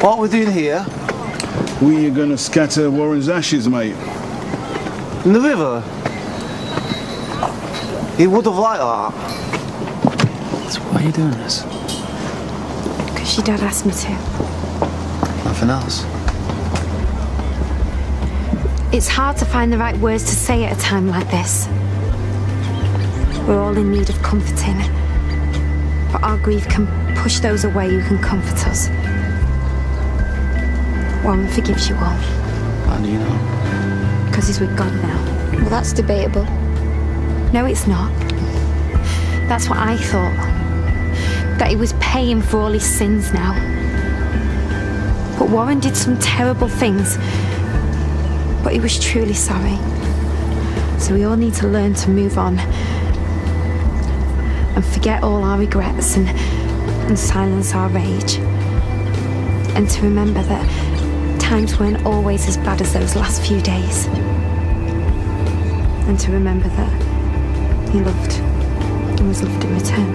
What are we doing here? We are going to scatter Warren's ashes, mate. In the river? He would have liked that. So why are you doing this? Because your dad asked me to. Nothing else? It's hard to find the right words to say at a time like this. We're all in need of comforting. But our grief can push those away who can comfort us. Warren forgives you all. How do you know? Because he's with God now. Well, that's debatable. No, it's not. That's what I thought. That he was paying for all his sins now. But Warren did some terrible things. But he was truly sorry. So we all need to learn to move on. And forget all our regrets and silence our rage. And to remember that times weren't always as bad as those last few days. And to remember that he loved and was loved in return.